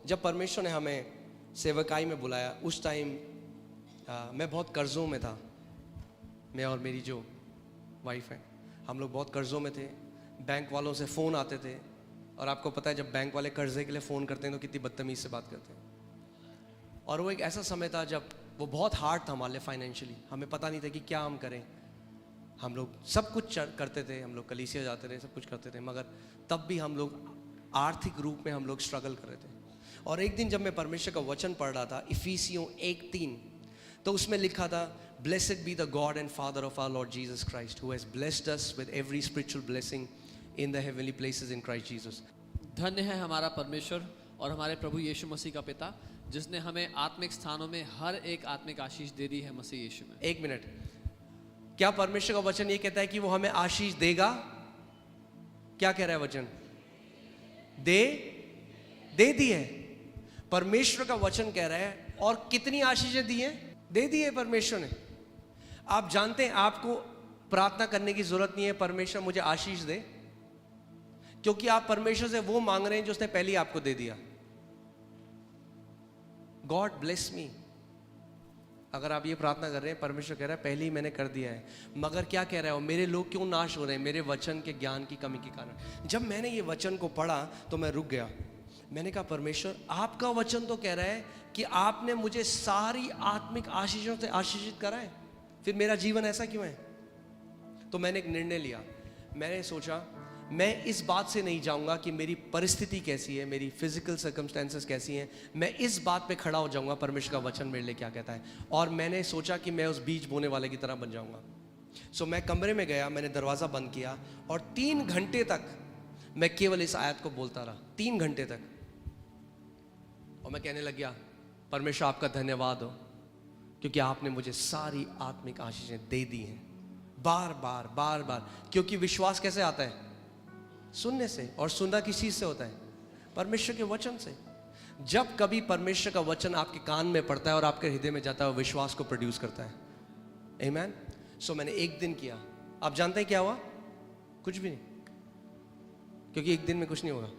जब परमेश्वर ने हमें सेवकाई में बुलाया, उस टाइम मैं बहुत कर्ज़ों में था। मैं और मेरी जो वाइफ है, हम लोग बहुत कर्ज़ों में थे। बैंक वालों से फ़ोन आते थे, और आपको पता है जब बैंक वाले कर्ज़े के लिए फ़ोन करते हैं तो कितनी बदतमीज़ से बात करते हैं। और वो एक ऐसा समय था जब वो बहुत हार्ड था हमारे लिए फाइनेंशियली। हमें पता नहीं था कि क्या हम करें। हम लोग सब कुछ करते थे, हम लोग कलीसिया जाते थे, सब कुछ करते थे, मगर तब भी हम लोग आर्थिक रूप में हम लोग स्ट्रगल कर रहे थे। और एक दिन जब मैं परमेश्वर का वचन पढ़ रहा था, इफिसियों 1:3, तो उसमें लिखा था, blessed be the God and father of our Lord Jesus Christ, who has blessed us with every spiritual blessing in the heavenly places in Christ Jesus. धन्य है हमारा परमेश्वर और हमारे प्रभु यीशु मसीह का पिता, जिसने हमें आत्मिक स्थानों में हर एक आत्मिक आशीष दे दी है मसीह यीशु में। एक मिनट, क्या परमेश्वर का वचन ये कहता है कि वो हमें आशीष देगा? क्या कह रहा है वचन? दे दी है। परमेश्वर का वचन कह रहा है, और कितनी आशीषें दी हैं? दे दी है परमेश्वर ने। आप जानते हैं आपको प्रार्थना करने की जरूरत नहीं है परमेश्वर मुझे आशीष दे, क्योंकि आप परमेश्वर से वो मांग रहे हैं जो उसने पहले ही आपको दे दिया। गॉड ब्लेस मी, अगर आप ये प्रार्थना कर रहे हैं, परमेश्वर कह रहा है पहले ही मैंने कर दिया है। मगर क्या कह रहा है, मेरे लोग क्यों नाश हो रहे हैं? मेरे वचन के ज्ञान की कमी के कारण। जब मैंने ये वचन को पढ़ा तो मैं रुक गया। मैंने कहा परमेश्वर, आपका वचन तो कह रहा है कि आपने मुझे सारी आत्मिक आशीषों से आशीषित करा है, फिर मेरा जीवन ऐसा क्यों है? तो मैंने एक निर्णय लिया। मैंने सोचा मैं इस बात से नहीं जाऊंगा कि मेरी परिस्थिति कैसी है, मेरी फिजिकल सर्कमस्टेंसेस कैसी हैं। मैं इस बात पे खड़ा हो जाऊंगा परमेश्वर का वचन मेरे लिए क्या कहता है। और मैंने सोचा कि मैं उस बीज बोने वाले की तरह बन जाऊंगा। सो मैं कमरे में गया, मैंने दरवाज़ा बंद किया, और 3 घंटे तक मैं केवल इस आयत को बोलता रहा। 3 घंटे तक। और मैं कहने लग गया, परमेश्वर आपका धन्यवाद हो, क्योंकि आपने मुझे सारी आत्मिक आशीषें दे दी हैं। बार बार बार बार। क्योंकि विश्वास कैसे आता है? सुनने से। और सुनना किस चीज से होता है? परमेश्वर के वचन से। जब कभी परमेश्वर का वचन आपके कान में पड़ता है और आपके हृदय में जाता है, वो विश्वास को प्रोड्यूस करता है। आमीन। सो मैंने एक दिन किया। आप जानते हैं क्या हुआ? कुछ भी नहीं, क्योंकि एक दिन में कुछ नहीं होगा।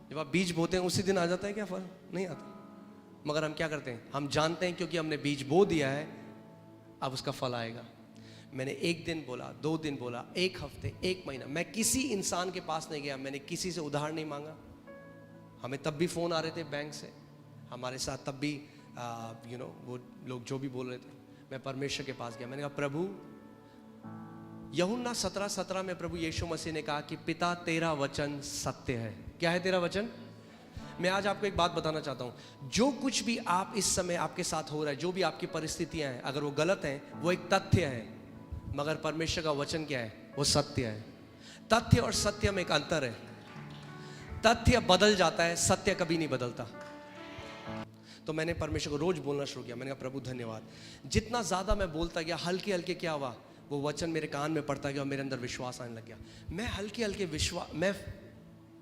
जब आप बीज बोते हैं उसी दिन आ जाता है क्या फल? नहीं आता। मगर हम क्या करते हैं, हम जानते हैं क्योंकि हमने बीज बो दिया है, अब उसका फल आएगा। मैंने 1 दिन बोला, 2 दिन बोला, 1 हफ्ते, 1 महीना। मैं किसी इंसान के पास नहीं गया, मैंने किसी से उधार नहीं मांगा। हमें तब भी फ़ोन आ रहे थे बैंक से, हमारे साथ तब भी वो लोग जो भी बोल रहे थे। मैं परमेश्वर के पास गया, मैंने कहा प्रभु, यूहन्ना 17:17 में प्रभु यीशु मसीह ने कहा कि पिता तेरा वचन सत्य है। क्या है तेरा वचन? मैं आज आपको एक बात बताना चाहता हूँ। जो कुछ भी आप इस समय आपके साथ हो रहा है, जो भी आपकी परिस्थितियाँ हैं, अगर वो गलत हैं, वो एक तथ्य है। मगर परमेश्वर का वचन क्या है? वो सत्य है। तथ्य और सत्य में एक अंतर है। तथ्य बदल जाता है, सत्य कभी नहीं बदलता। तो मैंने परमेश्वर को रोज बोलना शुरू किया। मैंने कहा प्रभु धन्यवाद। जितना ज्यादा मैं बोलता गया, हल्के हल्के क्या हुआ, वो वचन मेरे कान में पड़ता गया और मेरे अंदर विश्वास आने लग गया। मैं हल्के हल्के मैं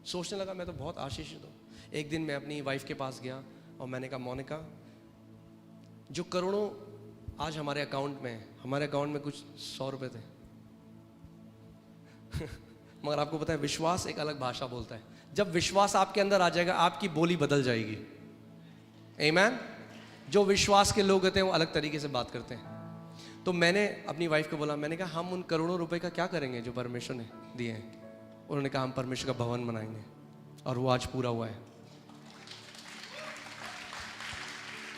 सोचने लगा मैं तो बहुत आशीषित हूँ। एक दिन मैं अपनी वाइफ के पास गया और मैंने कहा मोनिका, जो करोड़ों आज हमारे अकाउंट में, हमारे अकाउंट में कुछ 100 रुपए थे मगर आपको पता है विश्वास एक अलग भाषा बोलता है। जब विश्वास आपके अंदर आ जाएगा, आपकी बोली बदल जाएगी। आमीन। जो विश्वास के लोग होते हैं वो अलग तरीके से बात करते हैं। तो मैंने अपनी वाइफ को बोला, मैंने कहा हम उन करोड़ों रुपए का क्या करेंगे जो परमेश्वर ने दिए हैं? उन्होंने कहा हम परमेश्वर का भवन बनाएंगे, और वो आज पूरा हुआ है।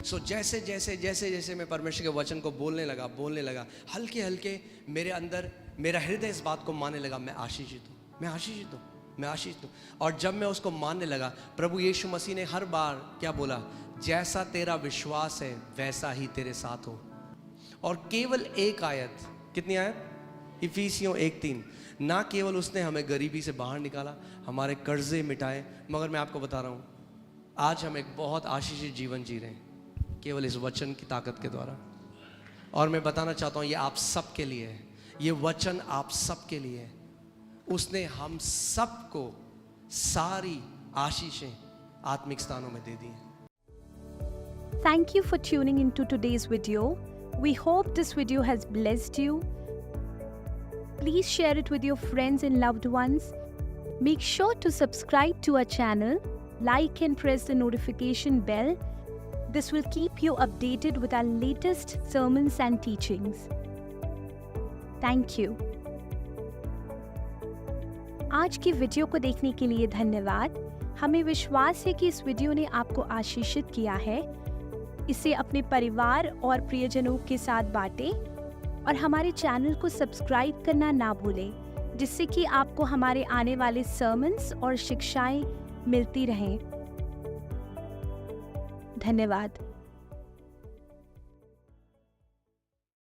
जैसे जैसे जैसे जैसे मैं परमेश्वर के वचन को बोलने लगा, हल्के हल्के मेरे अंदर मेरा हृदय इस बात को मानने लगा, मैं आशीषित हूँ, मैं आशीषित हूँ, मैं आशीषित हूँ। और जब मैं उसको मानने लगा, प्रभु यीशु मसीह ने हर बार क्या बोला? जैसा तेरा विश्वास है वैसा ही तेरे साथ हो। और केवल एक आयत, कितनी आयत? इफिसियों 1:3। ना केवल उसने हमें गरीबी से बाहर निकाला, हमारे कर्जे मिटाए, मगर मैं आपको बता रहा हूँ आज हम एक बहुत आशीषित जीवन जी रहे हैं केवल इस वचन की ताकत के द्वारा। और मैं बताना चाहता हूँ ये आप सब के लिए है, ये वचन आप सब के लिए है। उसने हम सबको सारी आशीषें आत्मिक स्थानों में दे दी हैं। Thank you for tuning into today's video. We hope this video has blessed you. Please share it with your friends and loved ones. Make sure to subscribe to our channel like and press the notification bell. This will keep you updated with our latest sermons and teachings. Thank you. आज की video को देखने के लिए धन्यवाद। हमें विश्वास है कि इस वीडियो ने आपको आशीषित किया है। इसे अपने परिवार और प्रियजनों के साथ बांटें और हमारे चैनल को सब्सक्राइब करना ना भूलें, जिससे कि आपको हमारे आने वाले सर्मन्स और शिक्षाएं मिलती रहें। धन्यवाद।